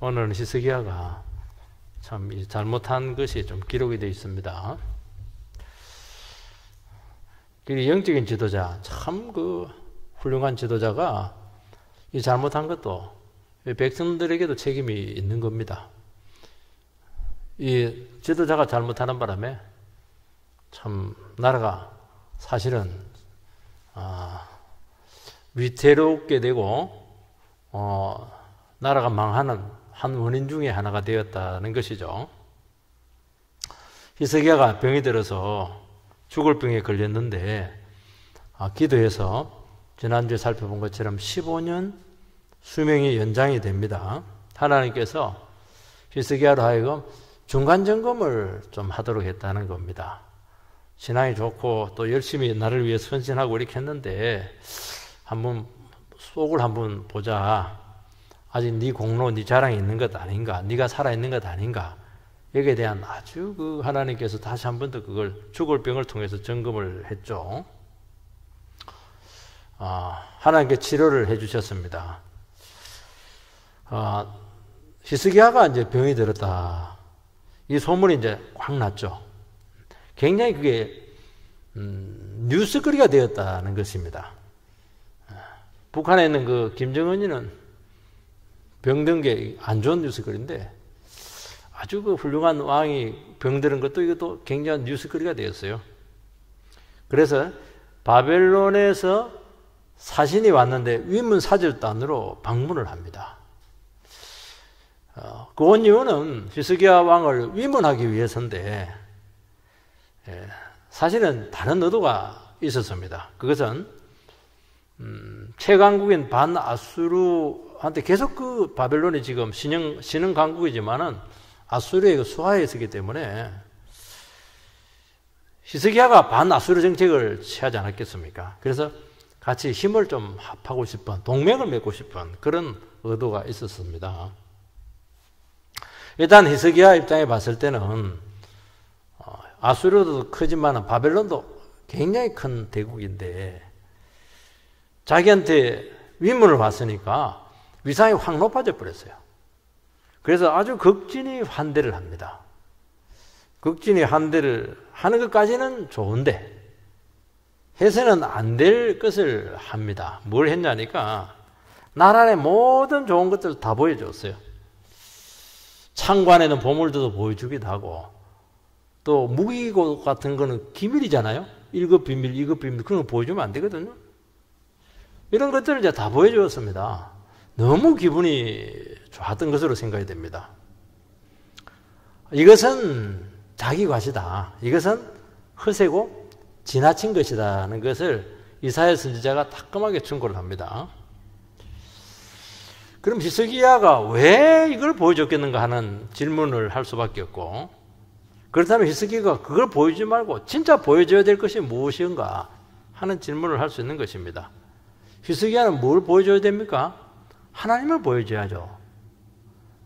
오늘은 히스기야가 참 잘못한 것이 좀 기록이 되어 있습니다. 영적인 지도자, 참 훌륭한 지도자가 이 잘못한 것도 백성들에게도 책임이 있는 겁니다. 이 지도자가 잘못하는 바람에 참 나라가 사실은 위태롭게 되고 나라가 망하는 한 원인 중에 하나가 되었다는 것이죠. 히스기야가 병이 들어서 죽을 병에 걸렸는데 기도해서 지난주에 살펴본 것처럼 15년 수명이 연장이 됩니다. 하나님께서 히스기야로 하여금 중간점검을 좀 하도록 했다는 겁니다. 신앙이 좋고 또 열심히 나를 위해 헌신하고 이렇게 했는데 한번 속을 한번 보자. 아직 네 공로, 네 자랑이 있는 것 아닌가? 네가 살아있는 것 아닌가? 여기에 대한 아주 하나님께서 다시 한 번 더 그걸 죽을 병을 통해서 점검을 했죠. 하나님께 치료를 해주셨습니다. 히스기야가 이제 병이 들었다. 이 소문이 이제 확 났죠. 굉장히 그게 뉴스거리가 되었다는 것입니다. 북한에 있는 김정은이는 병든 게 안 좋은 뉴스거리인데 아주 훌륭한 왕이 병드는 것도 이것도 굉장한 뉴스거리가 되었어요. 그래서 바벨론에서 사신이 왔는데 위문 사절단으로 방문을 합니다. 그 온 이유는 히스기야 왕을 위문하기 위해서인데 사실은 다른 의도가 있었습니다. 그것은 최강국인 반아수르한테 계속 바벨론이 지금 신흥 강국이지만은 아수르에 수하에 있었기 때문에 히스기야가 반아수르 정책을 취하지 않았겠습니까? 그래서 같이 힘을 좀 합하고 싶은, 동맹을 맺고 싶은 그런 의도가 있었습니다. 일단 히스기야 입장에 봤을 때는 아수르도 크지만 바벨론도 굉장히 큰 대국인데 자기한테 위문을 받으니까 위상이 확 높아져 버렸어요. 그래서 아주 극진히 환대를 합니다. 극진히 환대를 하는 것까지는 좋은데 해서는 안 될 것을 합니다. 뭘 했냐니까 나라의 모든 좋은 것들을 다 보여줬어요. 창관에는 보물들도 보여주기도 하고 또 무기고 같은 거는 기밀이잖아요. 1급 비밀, 2급 비밀 그런 거 보여주면 안 되거든요. 이런 것들을 이제 다 보여주었습니다. 너무 기분이 좋았던 것으로 생각이 됩니다. 이것은 자기 과시다. 이것은 허세고 지나친 것이다는 것을 이사야 선지자가 따끔하게 충고를 합니다. 그럼 히스기야가 왜 이걸 보여줬겠는가 하는 질문을 할 수밖에 없고, 그렇다면 히스기야가 그걸 보여주지 말고 진짜 보여줘야 될 것이 무엇인가 하는 질문을 할 수 있는 것입니다. 히스기야는 뭘 보여줘야 됩니까? 하나님을 보여줘야죠.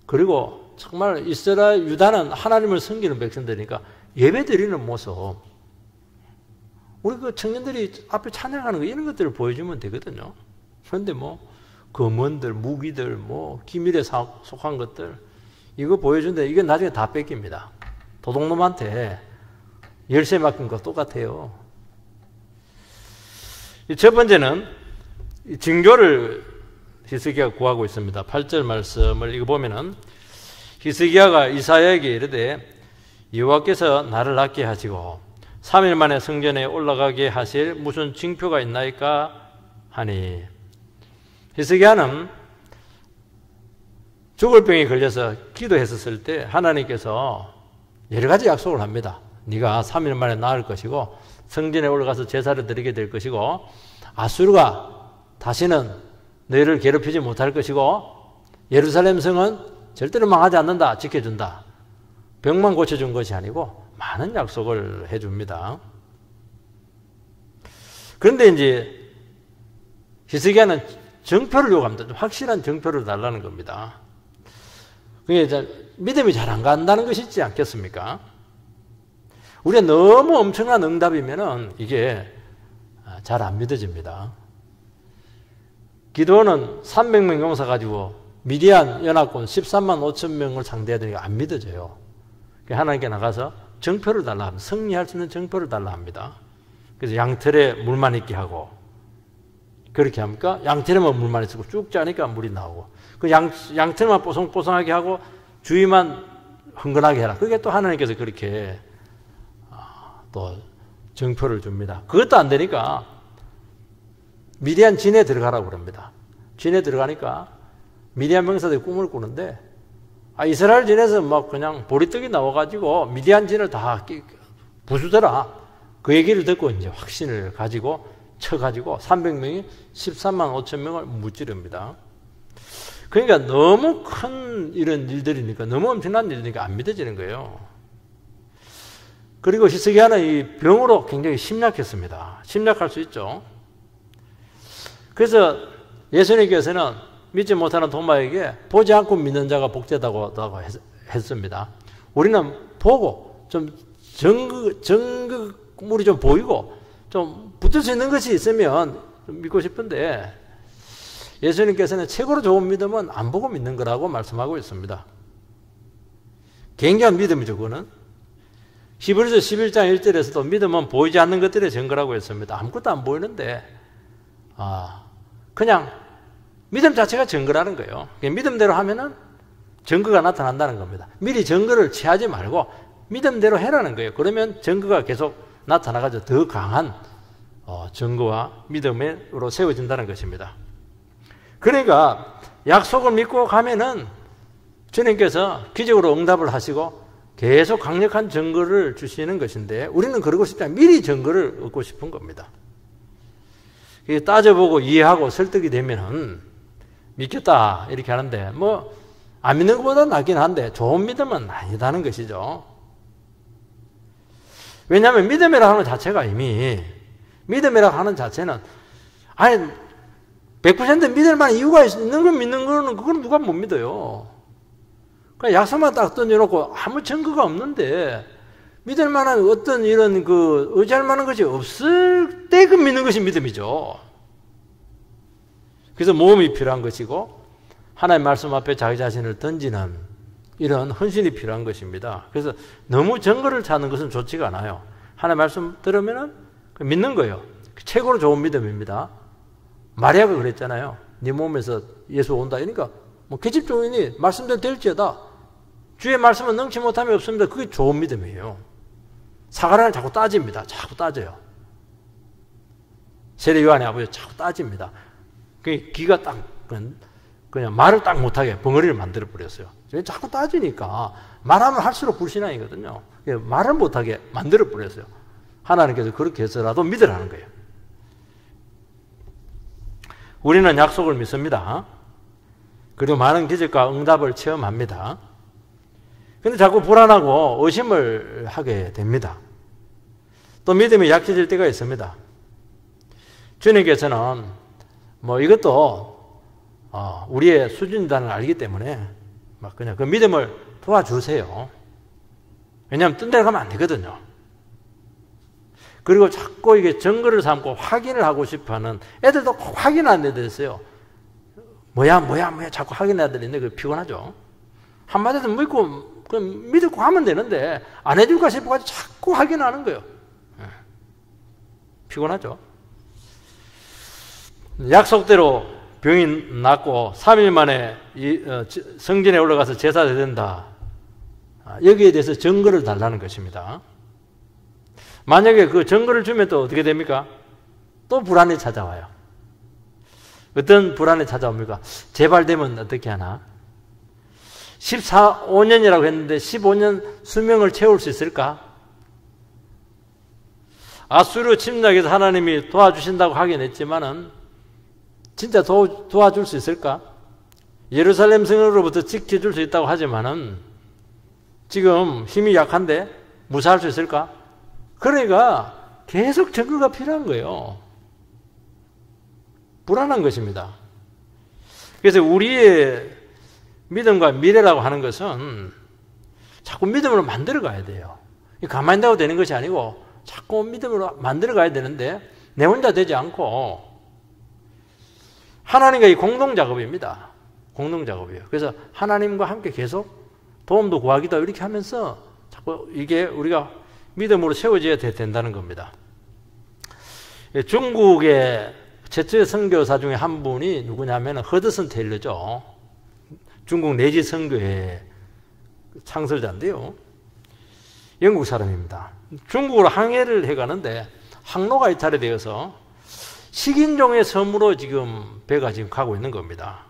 그리고 정말 이스라엘 유다는 하나님을 섬기는 백성들이니까 예배드리는 모습, 우리 청년들이 앞에 찬양하는 거 이런 것들을 보여주면 되거든요. 그런데 검은들, 무기들, 기밀에 속한 것들 이거 보여준데 이게 나중에 다 뺏깁니다. 도둑놈한테 열쇠 맡긴 거 똑같아요. 첫 번째는 징조를 히스기야가 구하고 있습니다. 8절 말씀을 읽어보면은 히스기야가 이사야에게 이르되 여호와께서 나를 낫게 하시고 3일 만에 성전에 올라가게 하실 무슨 징표가 있나이까 하니, 히스기야는 죽을 병에 걸려서 기도했었을 때 하나님께서 여러 가지 약속을 합니다. 네가 3일 만에 나을 것이고 성전에 올라가서 제사를 드리게 될 것이고 아수르가 다시는 너희를 괴롭히지 못할 것이고 예루살렘 성은 절대로 망하지 않는다. 지켜준다. 병만 고쳐준 것이 아니고 많은 약속을 해줍니다. 그런데 이제 히스기야는 정표를 요구합니다. 좀 확실한 정표를 달라는 겁니다. 그게 믿음이 잘 안 간다는 것이 있지 않겠습니까? 우리가 너무 엄청난 응답이면은 이게 잘 안 믿어집니다. 기도는 300명 용사 가지고 미디안 연합군 13만 5천 명을 상대해야 되니까 안 믿어져요. 하나님께 나가서 정표를 달라 합니다. 승리할 수 있는 정표를 달라 합니다. 그래서 양털에 물만 있게 하고, 그렇게 합니까? 양털에만 물만 있고 쭉 짜니까 물이 나오고, 그 양털만 뽀송뽀송하게 하고 주위만 흥건하게 해라. 그게 또 하나님께서 그렇게 또 정표를 줍니다. 그것도 안 되니까 미디안 진에 들어가라고 그럽니다. 진에 들어가니까 미디안 병사들이 꿈을 꾸는데, 이스라엘 진에서 막 그냥 보리떡이 나와가지고 미디안 진을 다 부수더라. 그 얘기를 듣고 이제 확신을 가지고 쳐가지고 300명이 13만 5천 명을 무찌릅니다. 그러니까 너무 큰 이런 일들이니까, 너무 엄청난 일이니까 안 믿어지는 거예요. 그리고 히스기야는 이 병으로 굉장히 심약했습니다. 심약할 수 있죠. 그래서 예수님께서는 믿지 못하는 도마에게 보지 않고 믿는 자가 복되다고 했습니다. 우리는 보고 좀 증거물이 좀 보이고 좀 붙을 수 있는 것이 있으면 좀 믿고 싶은데, 예수님께서는 최고로 좋은 믿음은 안 보고 믿는 거라고 말씀하고 있습니다. 굉장한 믿음이죠, 그거는. 히브리서 11장 1절에서도 믿음은 보이지 않는 것들의 증거라고 했습니다. 아무것도 안 보이는데, 그냥 믿음 자체가 증거라는 거예요. 믿음대로 하면은 증거가 나타난다는 겁니다. 미리 증거를 취하지 말고 믿음대로 해라는 거예요. 그러면 증거가 계속 나타나가지고 더 강한 증거와 믿음으로 세워진다는 것입니다. 그러니까 약속을 믿고 가면은 주님께서 기적으로 응답을 하시고 계속 강력한 증거를 주시는 것인데, 우리는 그러고 싶지 않아요. 미리 증거를 얻고 싶은 겁니다. 따져보고 이해하고 설득이 되면은 믿겠다 이렇게 하는데, 안 믿는 것보다 낫긴 한데 좋은 믿음은 아니다는 것이죠. 왜냐하면 믿음이라고 하는 자체가 이미, 믿음이라고 하는 자체는 100% 믿을 만한 이유가 있는 건 믿는 거는, 그건 누가 못 믿어요. 그냥 약속만 딱 던져놓고 아무 증거가 없는데 믿을 만한 어떤 이런 의지할 만한 것이 없을 때 그 믿는 것이 믿음이죠. 그래서 모험이 필요한 것이고, 하나님의 말씀 앞에 자기 자신을 던지는 이런 헌신이 필요한 것입니다. 그래서 너무 증거를 찾는 것은 좋지가 않아요. 하나님의 말씀 들으면은 믿는 거예요. 최고로 좋은 믿음입니다. 마리아가 그랬잖아요. 네 몸에서 예수 온다. 그러니까 계집종이니 말씀대로 될지어다. 주의 말씀은 능치 못함이 없습니다. 그게 좋은 믿음이에요. 사가랴를 자꾸 따집니다. 자꾸 따져요. 세례 요한의 아버지 자꾸 따집니다. 기가 딱 그냥 말을 딱 못하게 벙어리를 만들어 버렸어요. 자꾸 따지니까 말하면 할수록 불신앙이거든요. 말을 못하게 만들어 버렸어요. 하나님께서 그렇게 해서라도 믿으라는 거예요. 우리는 약속을 믿습니다. 그리고 많은 기적과 응답을 체험합니다. 근데 자꾸 불안하고 의심을 하게 됩니다. 또 믿음이 약해질 때가 있습니다. 주님께서는 이것도 우리의 수준이라는 걸 알기 때문에 그냥 그 믿음을 도와주세요. 왜냐하면 뜬 데로 가면 안 되거든요. 그리고 자꾸 이게 증거를 삼고 확인을 하고 싶어하는 애들도 꼭 확인하는 애들 있어요. 뭐야 자꾸 확인해야 되는데 그 피곤하죠. 한마디도 믿고 그냥 믿고 하면 되는데 안 해줄까 싶어가지고 자꾸 확인하는 거예요. 피곤하죠. 약속대로 병이 낫고 3일 만에 성전에 올라가서 제사 드린다. 여기에 대해서 증거를 달라는 것입니다. 만약에 그 증거를 주면 또 어떻게 됩니까? 또 불안이 찾아와요. 어떤 불안이 찾아옵니까? 재발되면 어떻게 하나? 15년이라고 했는데 15년 수명을 채울 수 있을까? 아수르 침략에서 하나님이 도와주신다고 하긴 했지만은 진짜 도와줄 수 있을까? 예루살렘 성으로부터 지켜줄 수 있다고 하지만은 지금 힘이 약한데 무사할 수 있을까? 그러니까 계속 증거가 필요한 거예요. 불안한 것입니다. 그래서 우리의 믿음과 미래라고 하는 것은 자꾸 믿음으로 만들어 가야 돼요. 가만히 있다고 되는 것이 아니고 자꾸 믿음으로 만들어 가야 되는데 내 혼자 되지 않고 하나님과 이 공동 작업입니다. 공동작업이에요. 그래서 하나님과 함께 계속 도움도 구하기도 이렇게 하면서 자꾸 이게 우리가 믿음으로 세워져야 된다는 겁니다. 중국의 최초의 선교사 중에 한 분이 누구냐면 허드슨 테일러죠. 중국 내지 선교회 창설자인데요. 영국 사람입니다. 중국으로 항해를 해가는데 항로가 이탈이 되어서 식인종의 섬으로 지금 배가 지금 가고 있는 겁니다.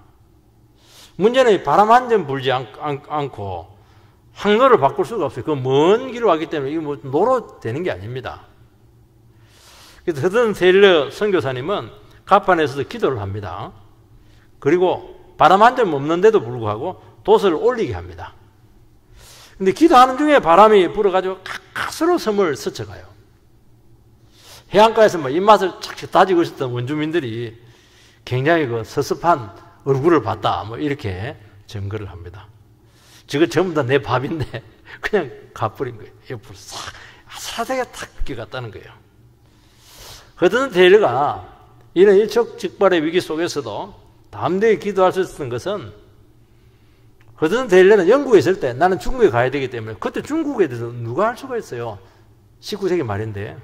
문제는 바람 한 점 불지 않고 항로를 바꿀 수가 없어요. 그 먼 길을 왔기 때문에 이거 뭐 노로 되는 게 아닙니다. 그래서 허드슨 테일러 선교사님은 갑판에서도 기도를 합니다. 그리고 바람 한 점 없는데도 불구하고 돛을 올리게 합니다. 근데 기도하는 중에 바람이 불어가지고 가까스로 섬을 스쳐가요. 해안가에서 뭐 입맛을 착착 다지고 있었던 원주민들이 굉장히 그 섭섭한 얼굴을 봤다. 뭐 이렇게 증거를 합니다. 저거 전부 다 내 밥인데 그냥 가버린 거예요. 옆으로 싹 아슬아슬하게 탁 끼갔다는 거예요. 허드슨 테일러가 이런 일촉즉발의 위기 속에서도 담대히 기도할 수 있었던 것은 허드슨 테일러는 영국에 있을 때 나는 중국에 가야 되기 때문에 그때 중국에 대해서 누가 할 수가 있어요. 19세기 말인데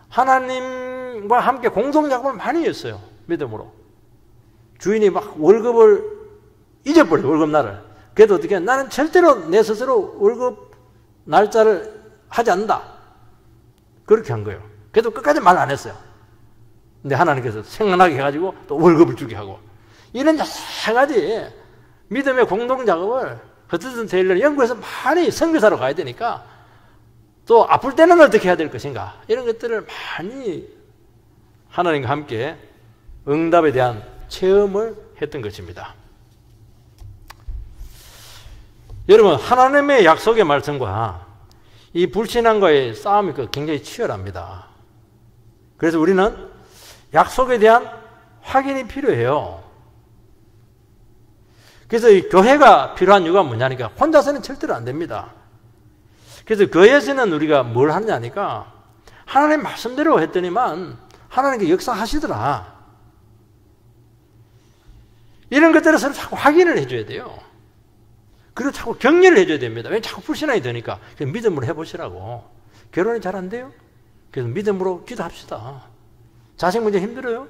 하나님과 함께 공동작업을 많이 했어요. 믿음으로. 주인이 막 월급을 잊어버려요. 월급날을. 그래도 어떻게 나는 절대로 내 스스로 월급 날짜를 하지 않는다. 그렇게 한 거예요. 그래도 끝까지 말 안 했어요. 근데 하나님께서 생각나게 해가지고 또 월급을 주게 하고 이런 여러 가지 믿음의 공동작업을 허드슨 테일러는 영국에서 많이 선교사로 가야 되니까 또 아플 때는 어떻게 해야 될 것인가 이런 것들을 많이 하나님과 함께 응답에 대한 체험을 했던 것입니다. 여러분 하나님의 약속의 말씀과 이 불신앙과의 싸움이 굉장히 치열합니다. 그래서 우리는 약속에 대한 확인이 필요해요. 그래서 이 교회가 필요한 이유가 뭐냐니까 혼자서는 절대로 안 됩니다. 그래서 교회에서는 우리가 뭘 하느냐니까 하나님 말씀대로 했더니만 하나님께 역사하시더라. 이런 것들을 서로 자꾸 확인을 해줘야 돼요. 그리고 자꾸 격려를 해줘야 됩니다. 왜 자꾸 불신앙이 되니까. 그래서 믿음으로 해보시라고. 결혼이 잘 안 돼요? 그래서 믿음으로 기도합시다. 자식 문제 힘들어요?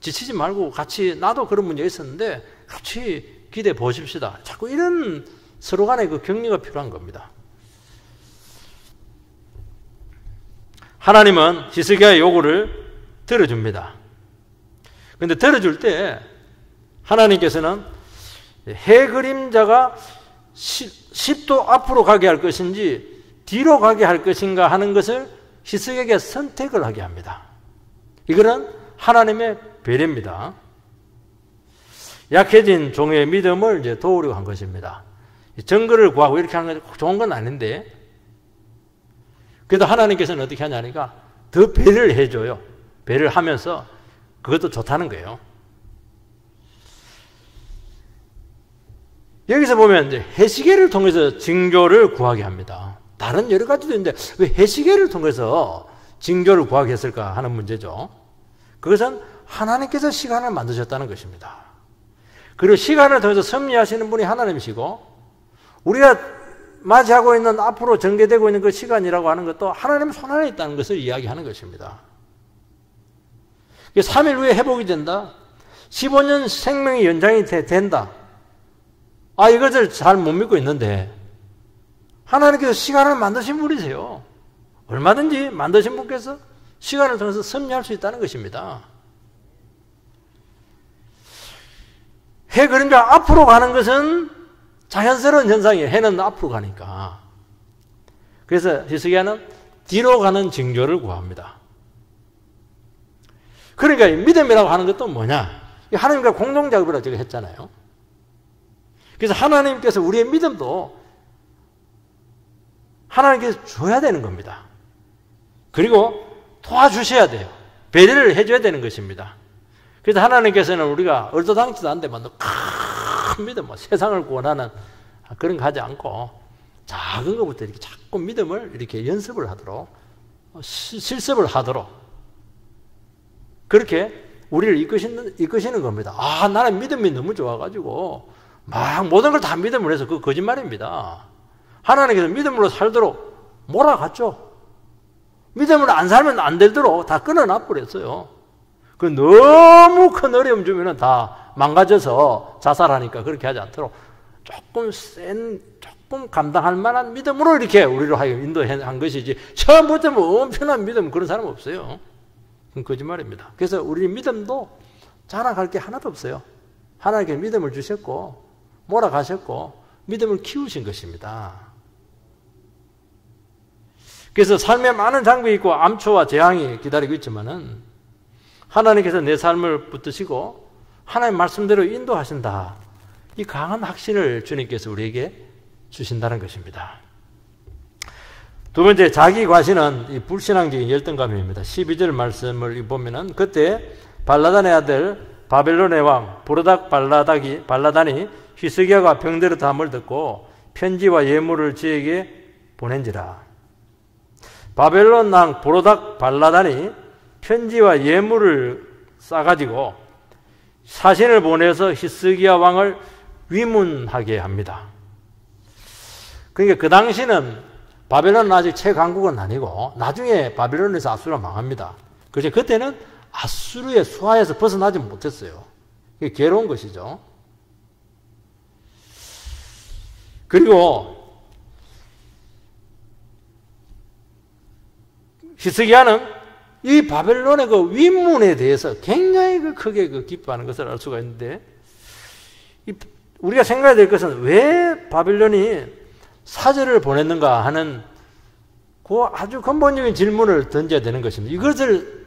지치지 말고 같이 나도 그런 문제가 있었는데 같이 기대해 보십시다. 자꾸 이런 서로 간의 그 격려가 필요한 겁니다. 하나님은 히스기야의 요구를 들어줍니다. 그런데 들어줄 때 하나님께서는 해 그림자가 10도 앞으로 가게 할 것인지 뒤로 가게 할 것인가 하는 것을 히스기야에게 선택을 하게 합니다. 이거는 하나님의 배려입니다. 약해진 종의 믿음을 이제 도우려고 한 것입니다. 정글을 구하고 이렇게 하는 건 좋은 건 아닌데 그래도 하나님께서는 어떻게 하냐니까 더 배려를 해줘요. 배려를 하면서 그것도 좋다는 거예요. 여기서 보면 이제 해시계를 통해서 징조를 구하게 합니다. 다른 여러 가지도 있는데 왜 해시계를 통해서 징조를 구하게 했을까 하는 문제죠. 그것은 하나님께서 시간을 만드셨다는 것입니다. 그리고 시간을 통해서 섭리하시는 분이 하나님이시고 우리가 맞이하고 있는 앞으로 전개되고 있는 그 시간이라고 하는 것도 하나님 손 안에 있다는 것을 이야기하는 것입니다. 3일 후에 회복이 된다. 15년 생명이 연장이 된다. 이것을 잘 못 믿고 있는데 하나님께서 시간을 만드신 분이세요. 얼마든지 만드신 분께서 시간을 통해서 섭리할 수 있다는 것입니다. 해 그림자 앞으로 가는 것은 자연스러운 현상이에요. 해는 앞으로 가니까. 그래서 히스기야는 뒤로 가는 징조를 구합니다. 그러니까 믿음이라고 하는 것도 뭐냐? 하나님과 공동작업이라고 제가 했잖아요. 그래서 하나님께서 우리의 믿음도 하나님께서 줘야 되는 겁니다. 그리고 도와주셔야 돼요. 배려를 해줘야 되는 것입니다. 그래서 하나님께서는 우리가 얼토당치도 않는데 큰 믿음, 세상을 구원하는 그런 거 하지 않고 작은 것부터 이렇게 자꾸 믿음을 이렇게 연습을 하도록 실습을 하도록 그렇게 우리를 이끄시는 겁니다. 아, 나는 믿음이 너무 좋아가지고 막 모든 걸 다 믿음으로 해서 그거 거짓말입니다. 하나님께서 믿음으로 살도록 몰아갔죠. 믿음으로 안 살면 안 되도록 다 끊어놔 버렸어요. 그 너무 큰 어려움 주면은 다 망가져서 자살하니까 그렇게 하지 않도록 조금 감당할 만한 믿음으로 이렇게 우리로 하여금 인도한 것이지, 처음부터 뭐 엄청난 믿음 그런 사람 없어요. 그건 거짓말입니다. 그래서 우리 믿음도 자랑할 게 하나도 없어요. 하나님께 믿음을 주셨고 몰아가셨고 믿음을 키우신 것입니다. 그래서 삶에 많은 장벽이 있고 암초와 재앙이 기다리고 있지만은 하나님께서 내 삶을 붙드시고 하나님 말씀대로 인도하신다. 이 강한 확신을 주님께서 우리에게 주신다는 것입니다. 두 번째, 자기 과신은 이 불신앙적인 열등감입니다. 12절 말씀을 보면은 그때 발라단의 아들 바벨론의 왕 부르닥 발라단이 히스기야가 병들어 담을 듣고 편지와 예물을 저에게 보낸지라. 바벨론 왕 부르닥 발라단이 편지와 예물을 싸가지고 사신을 보내서 히스기야 왕을 위문하게 합니다. 그러니까 그 당시는 바벨론은 아직 최강국은 아니고 나중에 바벨론에서 아수르가 망합니다. 그래서 그때는 아수르의 수하에서 벗어나지 못했어요. 이게 괴로운 것이죠. 그리고 히스기야는 이 바벨론의 그 위문에 대해서 굉장히 크게 기뻐하는 것을 알 수가 있는데, 우리가 생각해야 될 것은 왜 바벨론이 사절을 보냈는가 하는 그 아주 근본적인 질문을 던져야 되는 것입니다. 이것을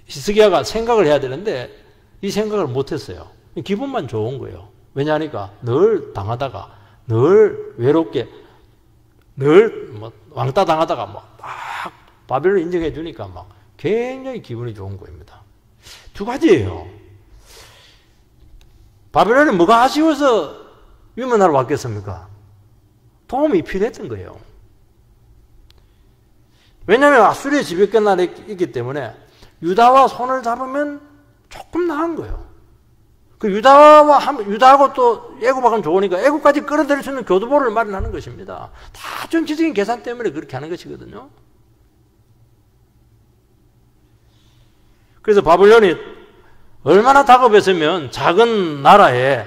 히스기야가 생각을 해야 되는데 이 생각을 못했어요. 기분만 좋은 거예요. 왜냐하니까 늘 당하다가 늘 외롭게 늘 왕따 당하다가 막 바벨론 인정해 주니까 막 굉장히 기분이 좋은 거입니다. 두 가지예요. 바벨론이 뭐가 아쉬워서 위문하러 왔겠습니까? 도움이 필요했던 거예요. 왜냐하면 아수르의 지배권 나라에 있기 때문에 유다와 손을 잡으면 조금 나은 거예요. 그 유다하고 또 애굽하고는 좋으니까 애굽까지 끌어들일 수 있는 교두보를 마련하는 것입니다. 다 정치적인 계산 때문에 그렇게 하는 것이거든요. 그래서 바벨론이 얼마나 다급했으면 작은 나라에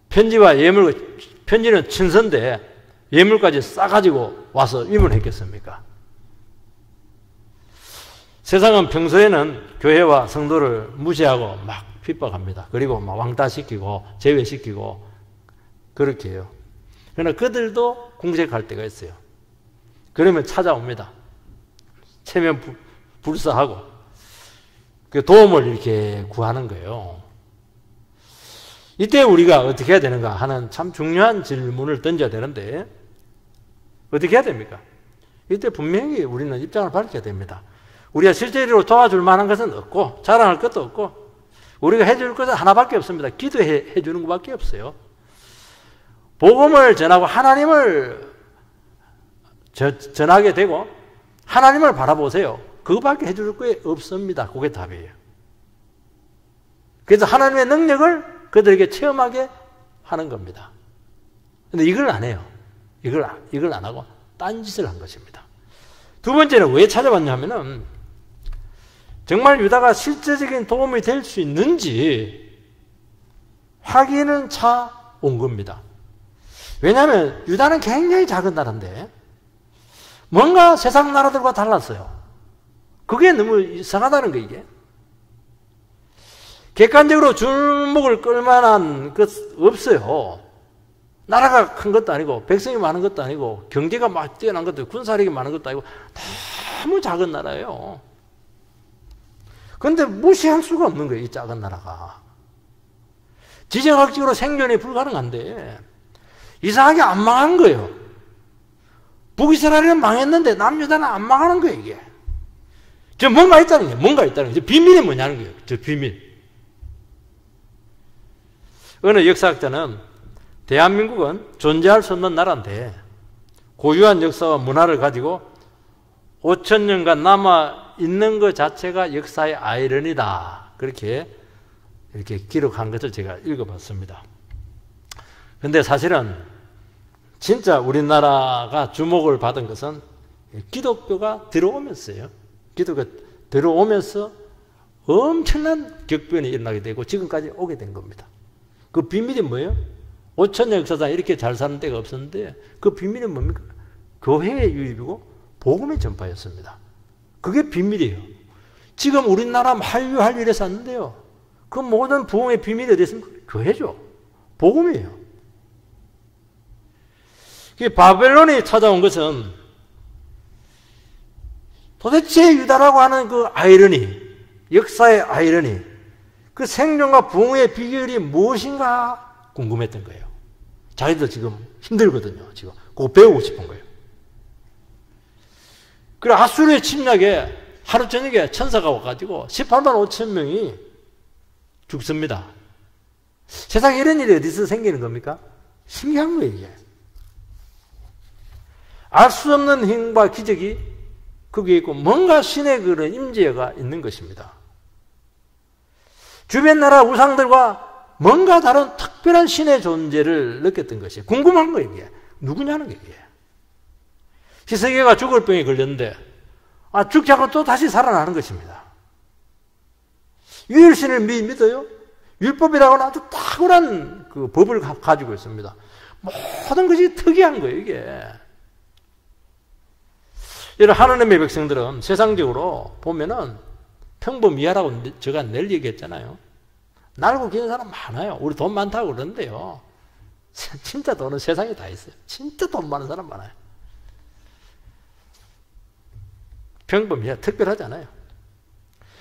편지와 예물, 편지는 친서인데 예물까지 싸가지고 와서 위문했겠습니까? 세상은 평소에는 교회와 성도를 무시하고 막 핍박합니다. 그리고 막 왕따시키고 제외시키고 그렇게 해요. 그러나 그들도 궁색할 때가 있어요. 그러면 찾아옵니다. 체면 불사하고 그 도움을 이렇게 구하는 거예요. 이때 우리가 어떻게 해야 되는가 하는 참 중요한 질문을 던져야 되는데 어떻게 해야 됩니까? 이때 분명히 우리는 입장을 밝혀야 됩니다. 우리가 실제로 도와줄 만한 것은 없고 자랑할 것도 없고 우리가 해줄 것은 하나밖에 없습니다. 기도해 주는 것밖에 없어요. 복음을 전하고 하나님을 전하게 되고 하나님을 바라보세요. 그거밖에 해줄 게 없습니다. 그게 답이에요. 그래서 하나님의 능력을 그들에게 체험하게 하는 겁니다. 근데 이걸 안 해요. 이걸 안 하고 딴짓을 한 것입니다. 두 번째는 왜 찾아왔냐면은 정말 유다가 실제적인 도움이 될 수 있는지 확인은 차 온 겁니다. 왜냐하면 유다는 굉장히 작은 나라인데 뭔가 세상 나라들과 달랐어요. 그게 너무 이상하다는 거 이게. 객관적으로 주목을 끌만한 것 없어요. 나라가 큰 것도 아니고 백성이 많은 것도 아니고 경제가 막 뛰어난 것도 아니고 군사력이 많은 것도 아니고 너무 작은 나라예요. 그런데 무시할 수가 없는 거예요. 이 작은 나라가. 지정학적으로 생존이 불가능한데 이상하게 안 망한 거예요. 북이스라엘은 망했는데 남유다는 안 망하는 거예요. 이게. 저 뭔가 있다는 거예요. 뭔가 있다는 거예요. 비밀이 뭐냐는 거예요. 저 비밀. 어느 역사학자는 대한민국은 존재할 수 없는 나라인데 고유한 역사와 문화를 가지고 5,000년간 남아 있는 것 자체가 역사의 아이러니다. 그렇게 이렇게 기록한 것을 제가 읽어봤습니다. 근데 사실은 진짜 우리나라가 주목을 받은 것은 기독교가 들어오면서요. 기독교가 들어오면서 엄청난 격변이 일어나게 되고 지금까지 오게 된 겁니다. 그 비밀이 뭐예요? 5천년 역사상 이렇게 잘 사는 때가 없었는데 그 비밀이 뭡니까? 교회의 유입이고 복음의 전파였습니다. 그게 비밀이에요. 지금 우리나라 한류한류 이래서 왔는데요. 그 모든 부흥의 비밀이 어디 있습니까? 교회죠. 복음이에요. 바벨론이 찾아온 것은 도대체 유다라고 하는 그 아이러니, 역사의 아이러니, 그 생존과 부흥의 비결이 무엇인가 궁금했던 거예요. 자기도 지금 힘들거든요. 지금 그거 배우고 싶은 거예요. 그래 아수르의 침략에 하루 저녁에 천사가 와가지고 18만 5천 명이 죽습니다. 세상에 이런 일이 어디서 생기는 겁니까? 신기한 거예요, 이게. 알 수 없는 힘과 기적이 거기에 있고 뭔가 신의 그런 임재가 있는 것입니다. 주변 나라 우상들과 뭔가 다른 특별한 신의 존재를 느꼈던 것이 궁금한 거예요, 이게. 누구냐는 게 이게. 히스기야가 죽을 병에 걸렸는데 죽지 않고 또 다시 살아나는 것입니다. 유일신을 믿어요? 율법이라고는 아주 탁월한 그 법을 가지고 있습니다. 모든 것이 특이한 거예요, 이게. 이런 하나님의 백성들은 세상적으로 보면은 평범이하라고 제가 늘 얘기했잖아요. 날고 기는 사람 많아요. 우리 돈 많다고 그러는데요. 진짜 돈은 세상에 다 있어요. 진짜 돈 많은 사람 많아요. 평범이야, 특별하잖아요.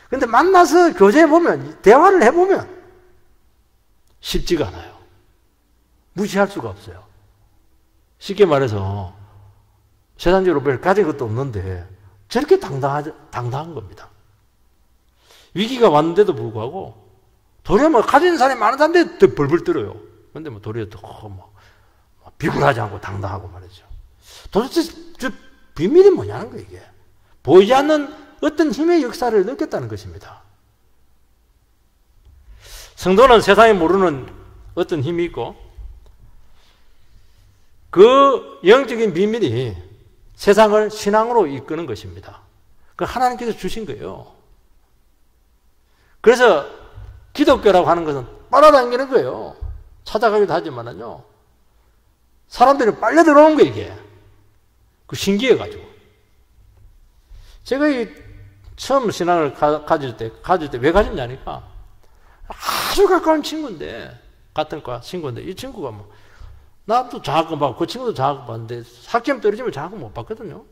근데 만나서 교제해보면, 대화를 해보면 쉽지가 않아요. 무시할 수가 없어요. 쉽게 말해서 세상적으로 별 가진 것도 없는데 저렇게 당당한 겁니다. 위기가 왔는데도 불구하고 도리어 가진 사람이 많은 사람인데 더 벌벌 떨어요. 근데 도리어 더 비굴하지 않고 당당하고 말이죠. 도대체 저 비밀이 뭐냐는 거예요, 이게. 보이지 않는 어떤 힘의 역사를 느꼈다는 것입니다. 성도는 세상에 모르는 어떤 힘이 있고 그 영적인 비밀이 세상을 신앙으로 이끄는 것입니다. 그 하나님께서 주신 거예요. 그래서 기독교라고 하는 것은 빨아당기는 거예요. 찾아가기도 하지만은요. 사람들이 빨려 들어오는 거예요, 이게. 그 신기해가지고. 제가 처음 신앙을 가질 때 왜 가졌냐니까 아주 가까운 친구인데, 같은 과 친구인데, 이 친구가 나도 장학금 받고 그 친구도 장학금 받는데 학점 떨어지면 장학금 못 받거든요.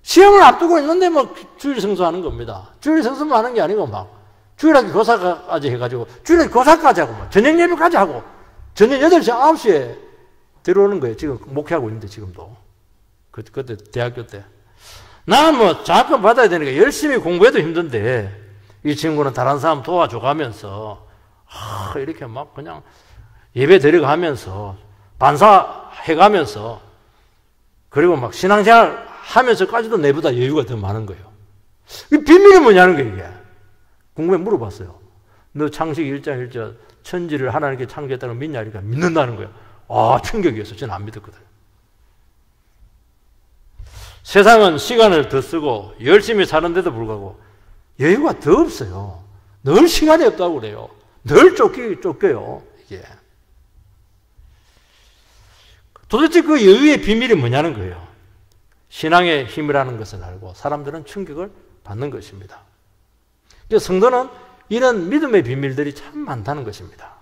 시험을 앞두고 있는데 주일 성수하는 겁니다. 주일 성수만 하는 게 아니고 주일학교 교사까지 해가지고 주일학교 교사까지 하고 저녁 예배까지 하고 저녁 8시, 9시에 들어오는 거예요. 지금 목회하고 있는데 지금도. 그때 대학교 때. 나는 장학금 받아야 되니까 열심히 공부해도 힘든데 이 친구는 다른 사람 도와줘가면서 이렇게 그냥 예배 드려가면서 반사해가면서 그리고 신앙생활 하면서까지도 내보다 여유가 더 많은 거예요. 이 비밀이 뭐냐는 거예요, 이게. 궁금해 물어봤어요. 너 창세기 1장 1절 천지를 하나님께 창조했다는 거 믿냐? 그러니까 믿는다는 거예요. 충격이었어요. 저는 안 믿었거든요. 세상은 시간을 더 쓰고 열심히 사는데도 불구하고 여유가 더 없어요. 늘 시간이 없다고 그래요. 늘 쫓겨요, 이게. 도대체 그 여유의 비밀이 뭐냐는 거예요. 신앙의 힘이라는 것을 알고 사람들은 충격을 받는 것입니다. 성도는 이런 믿음의 비밀들이 참 많다는 것입니다.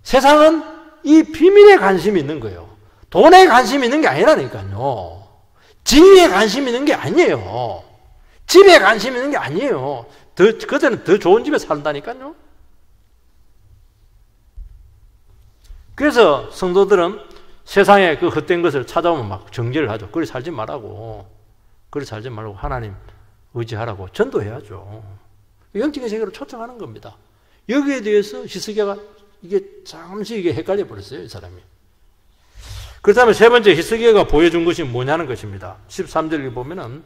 세상은 이 비밀에 관심이 있는 거예요. 돈에 관심이 있는 게 아니라니까요. 지위에 관심이 있는 게 아니에요. 집에 관심이 있는 게 아니에요. 그때는 더 좋은 집에 산다니까요. 그래서 성도들은 세상에 그 헛된 것을 찾아오면 정죄를 하죠. 그리 살지 말라고. 그리 살지 말고 하나님 의지하라고 전도해야죠. 영적인 세계로 초청하는 겁니다. 여기에 대해서 히스기야가 잠시 헷갈려 버렸어요, 이 사람이. 그렇다면 세 번째 히스기야가 보여준 것이 뭐냐는 것입니다. 13절을 보면은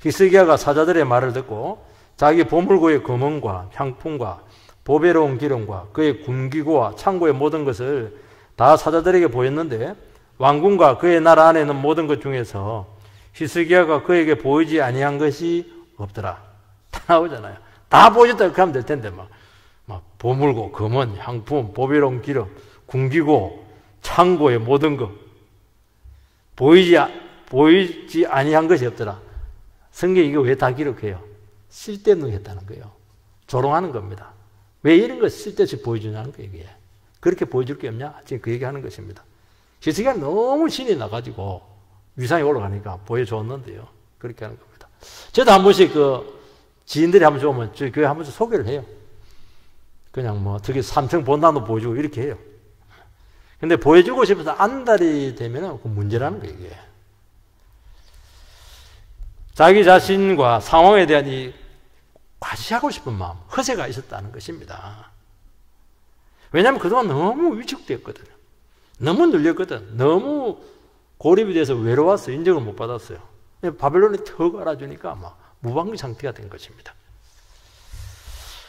히스기야가 사자들의 말을 듣고 자기 보물고의 금은과 향품과 보배로운 기름과 그의 군기고와 창고의 모든 것을 다 사자들에게 보였는데 왕궁과 그의 나라 안에 있는 모든 것 중에서 히스기야가 그에게 보이지 아니한 것이 없더라. 다 나오잖아요. 다 보여줬다 이렇게 하면 될 텐데 막 보물고 금은 향품 보배로운 기름 군기고 창고의 모든 것 보이지 아니한 것이 없더라. 성경에 이거 왜 다 기록해요? 쓸데없는 거 했다는 거예요. 조롱하는 겁니다. 왜 이런 거 쓸데없이 보여주냐는 거예요. 이게. 그렇게 보여줄 게 없냐? 지금 그 얘기하는 것입니다. 히스기야가 너무 신이 나가지고 위상이 올라가니까 보여줬는데요. 그렇게 하는 겁니다. 저도 한 번씩 지인들이 한 번씩 오면 저희 교회 한 번씩 소개를 해요. 그냥 특히 3층 본당도 보여주고 이렇게 해요. 근데 보여주고 싶어서 안달이 되면 그 문제라는 거예요, 이게. 자기 자신과 상황에 대한 이 과시하고 싶은 마음, 허세가 있었다는 것입니다. 왜냐하면 그동안 너무 위축되었거든요. 너무 눌렸거든. 너무 고립이 돼서 외로웠어요. 인정을 못 받았어요. 바벨론이 턱 알아주니까 막 무방비 상태가 된 것입니다.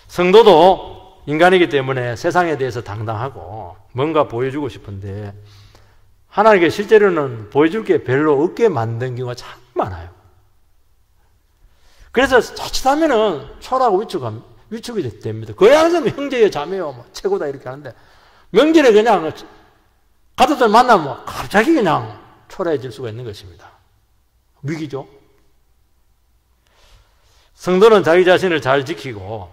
성도도 인간이기 때문에 세상에 대해서 당당하고 뭔가 보여주고 싶은데 하나님께 실제로는 보여줄 게 별로 없게 만든 경우가 참 많아요. 그래서 자칫하면은 초라하고 위축이 됩니다. 거의 항상 형제여 자매요 최고다 이렇게 하는데 명절에 그냥 가족들 만나면 갑자기 그냥 초라해질 수가 있는 것입니다. 위기죠. 성도는 자기 자신을 잘 지키고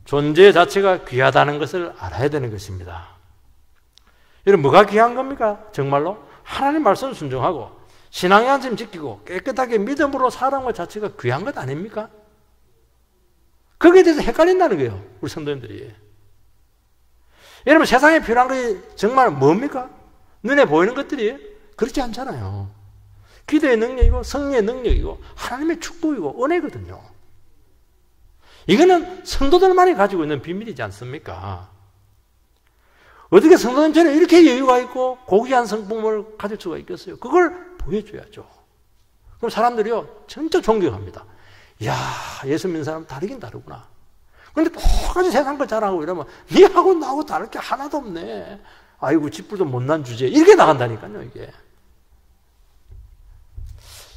존재 자체가 귀하다는 것을 알아야 되는 것입니다. 여러분 뭐가 귀한 겁니까? 정말로 하나님 말씀을 순종하고 신앙의 한심 지키고 깨끗하게 믿음으로 살아가는 것 자체가 귀한 것 아닙니까? 거기에 대해서 헷갈린다는 거예요. 우리 성도님들이. 여러분 세상에 필요한 것이 정말 뭡니까? 눈에 보이는 것들이 그렇지 않잖아요. 기도의 능력이고 성령의 능력이고 하나님의 축복이고 은혜거든요. 이거는 성도들만이 가지고 있는 비밀이지 않습니까? 어떻게 성도님처럼 이렇게 여유가 있고 고귀한 성품을 가질 수가 있겠어요? 그걸 보여줘야죠. 그럼 사람들이요 진짜 존경합니다. 이야 예수 믿는 사람 다르긴 다르구나. 그런데 똑같이 세상 걸 자랑하고 이러면 니하고 나하고 다를 게 하나도 없네. 아이고 쥐뿔도 못난 주제 이렇게 나간다니까요. 이게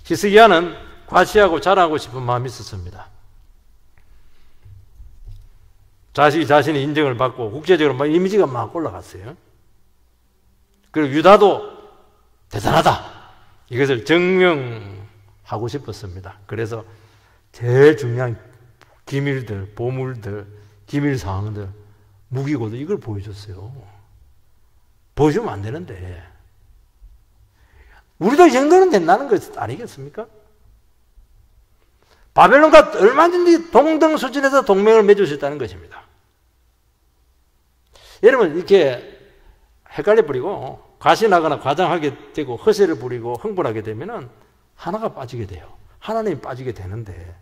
히스기야는 과시하고 자랑하고 싶은 마음이 있었습니다. 자신이 인정을 받고 국제적으로 막 이미지가 막 올라갔어요. 그리고 유다도 대단하다. 이것을 증명하고 싶었습니다. 그래서 제일 중요한 기밀들, 보물들, 기밀 사항들, 무기고도 이걸 보여줬어요. 보여주면 안 되는데. 우리도 이 정도는 된다는 것 아니겠습니까? 바벨론과 얼마든지 동등 수준에서 동맹을 맺을 수 있다는 것입니다. 여러분 이렇게 헷갈려 버리고 과신하거나 과장하게 되고 허세를 부리고 흥분하게 되면 하나가 빠지게 돼요. 하나님이 빠지게 되는데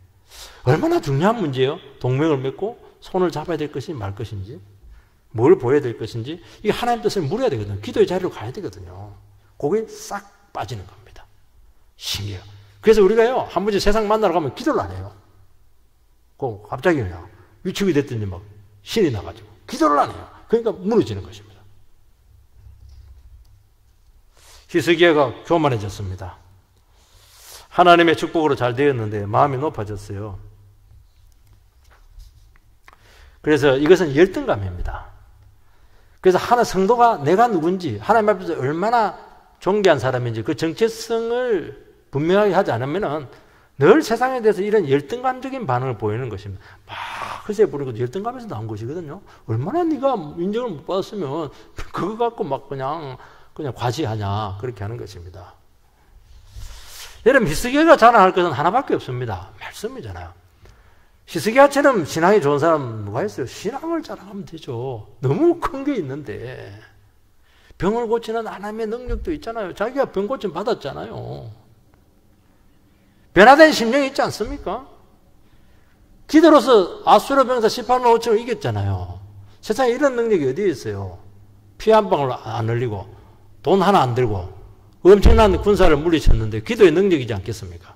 얼마나 중요한 문제예요. 동맹을 맺고 손을 잡아야 될 것인지 말 것인지 뭘 보여야 될 것인지 이게 하나님 뜻을 물어야 되거든요. 기도의 자리로 가야 되거든요. 그게 싹 빠지는 겁니다. 신기해요. 그래서 우리가요 한 번씩 세상 만나러 가면 기도를 안 해요. 갑자기 그냥 위축이 됐더니 막 신이 나가지고 기도를 안 해요. 그러니까 무너지는 것입니다. 히스기야가 교만해졌습니다. 하나님의 축복으로 잘 되었는데 마음이 높아졌어요. 그래서 이것은 열등감입니다. 그래서 하나 성도가 내가 누군지 하나님 앞에서 얼마나 존귀한 사람인지 그 정체성을 분명하게 하지 않으면 늘 세상에 대해서 이런 열등감적인 반응을 보이는 것입니다. 막 허세 부리고 열등감에서 나온 것이거든요. 얼마나 네가 인정을 못 받았으면 그거 갖고 막 그냥 과시하냐 그렇게 하는 것입니다. 여러분 히스기야가 자랑할 것은 하나밖에 없습니다. 말씀이잖아요. 히스기야처럼 신앙이 좋은 사람 누가 있어요? 신앙을 자랑하면 되죠. 너무 큰 게 있는데 병을 고치는 하나님의 능력도 있잖아요. 자기가 병 고침 받았잖아요. 변화된 심령이 있지 않습니까? 기도로서 아수르 병사 18만 5천을 이겼잖아요. 세상에 이런 능력이 어디에 있어요? 피 한 방울 안 흘리고 돈 하나 안 들고 엄청난 군사를 물리쳤는데 기도의 능력이지 않겠습니까?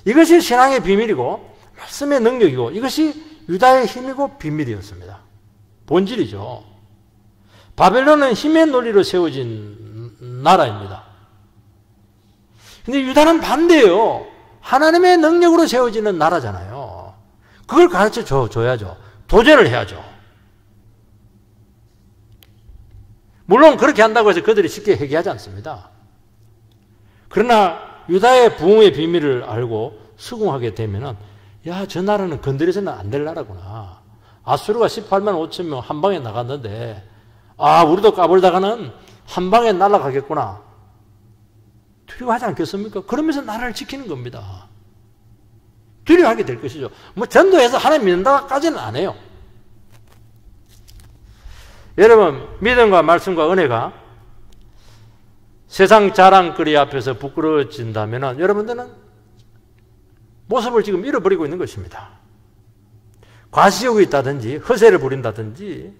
이것이 신앙의 비밀이고 말씀의 능력이고 이것이 유다의 힘이고 비밀이었습니다. 본질이죠. 바벨론은 힘의 논리로 세워진 나라입니다. 근데 유다는 반대예요. 하나님의 능력으로 세워지는 나라잖아요. 그걸 가르쳐 줘야죠. 도전을 해야죠. 물론 그렇게 한다고 해서 그들이 쉽게 회개하지 않습니다. 그러나 유다의 부흥의 비밀을 알고 수긍하게 되면은 야, 저 나라는 건드려서는 안 될 나라구나. 아수르가 18만 5천 명 한 방에 나갔는데 아, 우리도 까불다가는 한 방에 날아가겠구나. 두려워하지 않겠습니까? 그러면서 나라를 지키는 겁니다. 두려워하게 될 것이죠. 뭐 전도해서 하나님 믿는다까지는 안 해요. 여러분, 믿음과 말씀과 은혜가 세상 자랑거리 앞에서 부끄러워진다면 여러분들은 모습을 지금 잃어버리고 있는 것입니다. 과시욕이 있다든지 허세를 부린다든지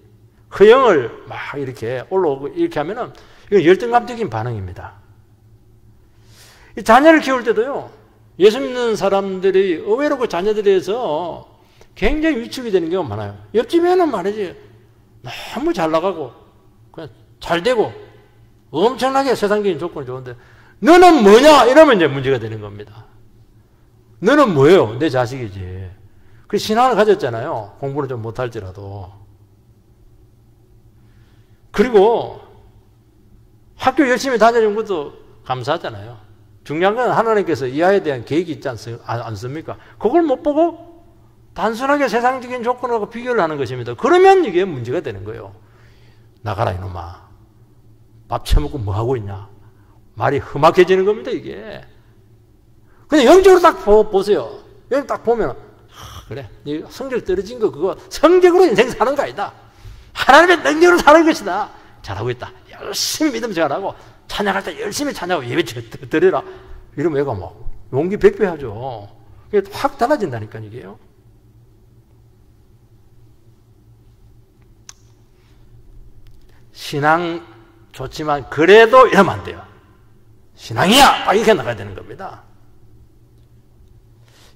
허영을 막 이렇게 올라오고 이렇게 하면은 이건 열등감적인 반응입니다. 이 자녀를 키울 때도요, 예수 믿는 사람들이 의외로 그 자녀들에 대해서 굉장히 위축이 되는 경우가 많아요. 옆집에는 말이지 너무 잘 나가고 그냥 잘 되고 엄청나게 세상적인 조건이 좋은데 너는 뭐냐? 이러면 이제 문제가 되는 겁니다. 너는 뭐예요? 내 자식이지. 그 신앙을 가졌잖아요. 공부는 좀 못할지라도. 그리고 학교 열심히 다녀준 것도 감사하잖아요. 중요한 건 하나님께서 이 아이에 대한 계획이 있지 않습니까? 그걸 못 보고 단순하게 세상적인 조건하고 비교를 하는 것입니다. 그러면 이게 문제가 되는 거예요. 나가라 이놈아. 밥 처먹고 뭐 하고 있냐. 말이 험악해지는 겁니다, 이게. 그냥 영적으로 딱 보세요. 여기 딱 보면 그래, 네 성적 떨어진 거 그거 성적으로 인생 사는 거 아니다. 하나님의 능력으로 사는 것이다. 잘하고 있다. 열심히 믿음 잘하고 찬양할 때 열심히 찬양하고 예배 드려라. 이러면 얘가 막 용기 백배하죠. 이게 확 달라진다니까 이게요. 신앙 좋지만 그래도 이러면 안 돼요. 신앙이야! 딱 이렇게 나가야 되는 겁니다.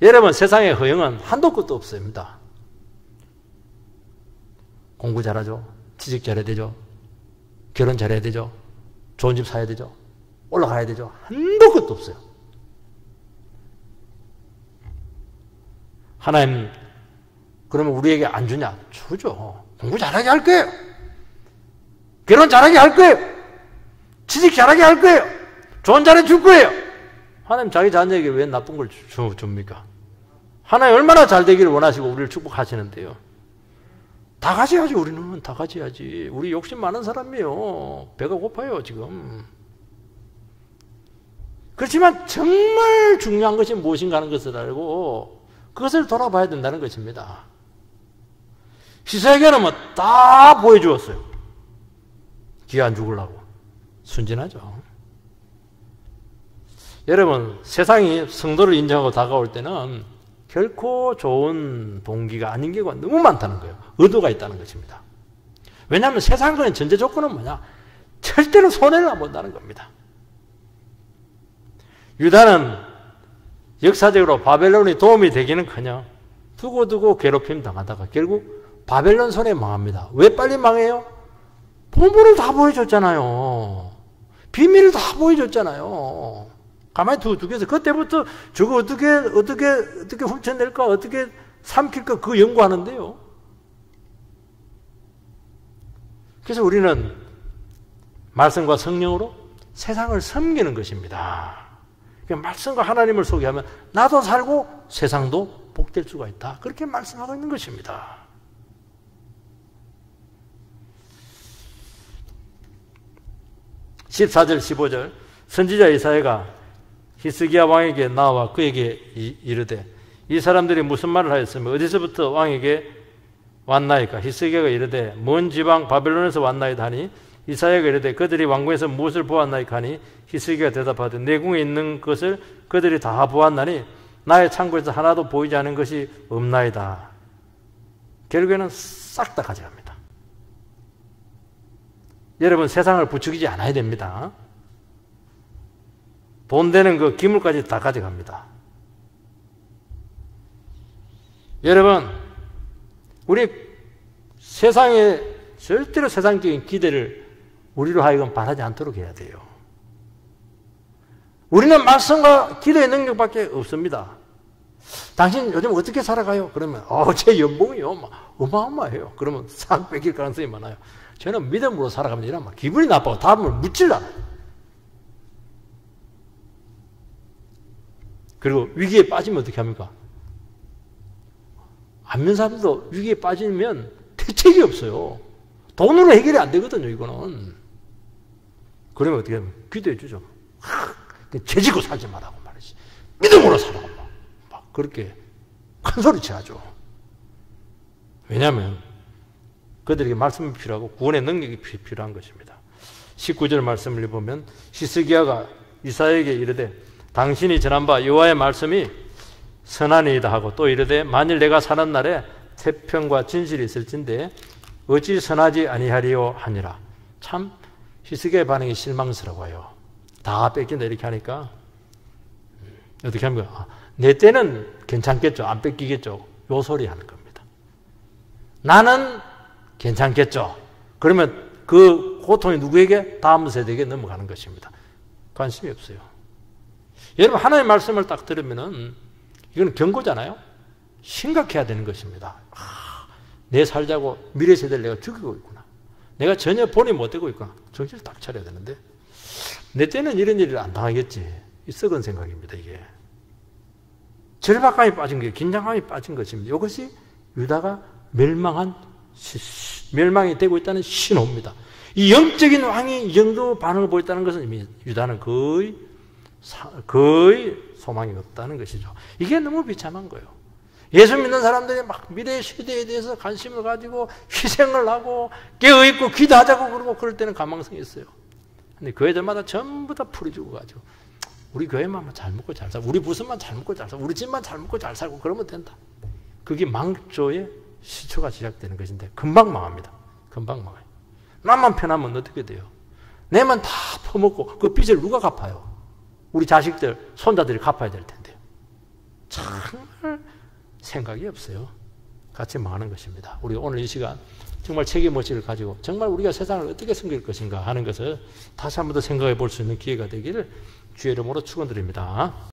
여러분, 세상의 허영은 한도 끝도 없습니다. 공부 잘하죠. 취직 잘해야 되죠. 결혼 잘해야 되죠. 좋은 집 사야 되죠. 올라가야 되죠. 한도 끝도 없어요. 하나님, 그러면 우리에게 안 주냐? 주죠. 공부 잘하게 할 거예요. 결혼 잘하게 할 거예요. 취직 잘하게 할 거예요. 좋은 자리 줄 거예요. 하나님 자기 자녀에게 왜 나쁜 걸 줍니까? 하나님 얼마나 잘 되기를 원하시고 우리를 축복하시는데요. 다 가져야지. 우리는 다 가져야지. 우리 욕심 많은 사람이에요. 배가 고파요 지금. 그렇지만 정말 중요한 것이 무엇인가 하는 것을 알고 그것을 돌아봐야 된다는 것입니다. 히스기야는 뭐 다 보여주었어요. 기회 안 죽으려고. 순진하죠. 여러분, 세상이 성도를 인정하고 다가올 때는 결코 좋은 동기가 아닌 경우가 너무 많다는 거예요. 의도가 있다는 것입니다. 왜냐하면 세상의 전제 조건은 뭐냐? 절대로 손해를 안 본다는 겁니다. 유다는 역사적으로 바벨론이 도움이 되기는커녕 두고두고 괴롭힘 당하다가 결국 바벨론 손에 망합니다. 왜 빨리 망해요? 본분을 다 보여줬잖아요. 비밀을 다 보여줬잖아요. 가만히 두고서 그때부터 저거 어떻게 훔쳐낼까, 어떻게 삼킬까 그거 연구하는데요. 그래서 우리는 말씀과 성령으로 세상을 섬기는 것입니다. 말씀과 하나님을 소개하면 나도 살고 세상도 복될 수가 있다. 그렇게 말씀하고 있는 것입니다. (14절) (15절) 선지자 이사야가 히스기야 왕에게 나와 그에게 이르되 이 사람들이 무슨 말을 하였으며 어디서부터 왕에게 왔나이까? 히스기야가 이르되 먼 지방 바벨론에서 왔나이다 하니 이사야가 이르되 그들이 왕궁에서 무엇을 보았나이까 하니 히스기야가 대답하되 내 궁에 있는 것을 그들이 다 보았나니 나의 창고에서 하나도 보이지 않은 것이 없나이다. 결국에는 싹 다 가져갑니다. 여러분, 세상을 부추기지 않아야 됩니다. 돈 되는 그 기물까지 다 가져갑니다. 여러분, 우리 세상에 절대로 세상적인 기대를 우리로 하여금 바라지 않도록 해야 돼요. 우리는 말씀과 기도의 능력밖에 없습니다. 당신 요즘 어떻게 살아가요? 그러면 제 연봉이요 어마어마해요. 그러면 싹 뺏길 가능성이 많아요. 저는 믿음으로 살아가면 이러면 기분이 나빠고 답을 묻질라. 그리고 위기에 빠지면 어떻게 합니까? 안 믿는 사람도 위기에 빠지면 대책이 없어요. 돈으로 해결이 안 되거든요, 이거는. 그러면 어떻게 하면 기도해 주죠. 죄지고 살지 말라고 말이지. 믿음으로 살아고 막 그렇게 큰 소리치 하죠. 왜냐하면 그들에게 말씀이 필요하고 구원의 능력이 필요한 것입니다. 19절 말씀을 보면 히스기야가 이사야에게 이르되 당신이 전한 바 여호와의 말씀이 선하니이다 하고 또 이르되 만일 내가 사는 날에 태평과 진실이 있을진데 어찌 선하지 아니하리요 하니라. 참 히스기야의 반응이 실망스러워요. 다 뺏긴다 이렇게 하니까 어떻게 합니까? 내 때는 괜찮겠죠. 안 뺏기겠죠. 요 소리 하는 겁니다. 나는 괜찮겠죠. 그러면 그 고통이 누구에게? 다음 세대에게 넘어가는 것입니다. 관심이 없어요. 여러분 하나님의 말씀을 딱 들으면은 이건 경고잖아요. 심각해야 되는 것입니다. 내 살자고 미래 세대를 내가 죽이고 있구나. 내가 전혀 본이 못 되고 있구나. 정신을 딱 차려야 되는데 내 때는 이런 일을 안 당하겠지. 이 썩은 생각입니다. 이게 절박감이 빠진 게 긴장감이 빠진 것입니다. 이것이 유다가 멸망이 되고 있다는 신호입니다. 이 영적인 왕이 이 정도 반응을 보였다는 것은 이미 유다는 거의 소망이 없다는 것이죠. 이게 너무 비참한 거예요. 예수 믿는 사람들이 막 미래 시대에 대해서 관심을 가지고 희생을 하고 깨어있고 기도하자고 그러고 그럴 때는 가망성이 있어요. 근데 교회들마다 전부 다 풀이 주고 가지고 우리 교회만 잘 먹고 잘 살고 우리 부서만 잘 먹고 잘 살고 우리 집만 잘 먹고 잘 살고 그러면 된다. 그게 망조의 시초가 시작되는 것인데 금방 망합니다. 금방 망해요. 나만 편하면 어떻게 돼요? 내만 다 퍼먹고 그 빚을 누가 갚아요? 우리 자식들, 손자들이 갚아야 될 텐데요. 정말 생각이 없어요. 같이 망하는 것입니다. 우리 오늘 이 시간 정말 책임의식을 가지고 정말 우리가 세상을 어떻게 섬길 것인가 하는 것을 다시 한 번 더 생각해 볼 수 있는 기회가 되기를 주의 이름으로 축원드립니다.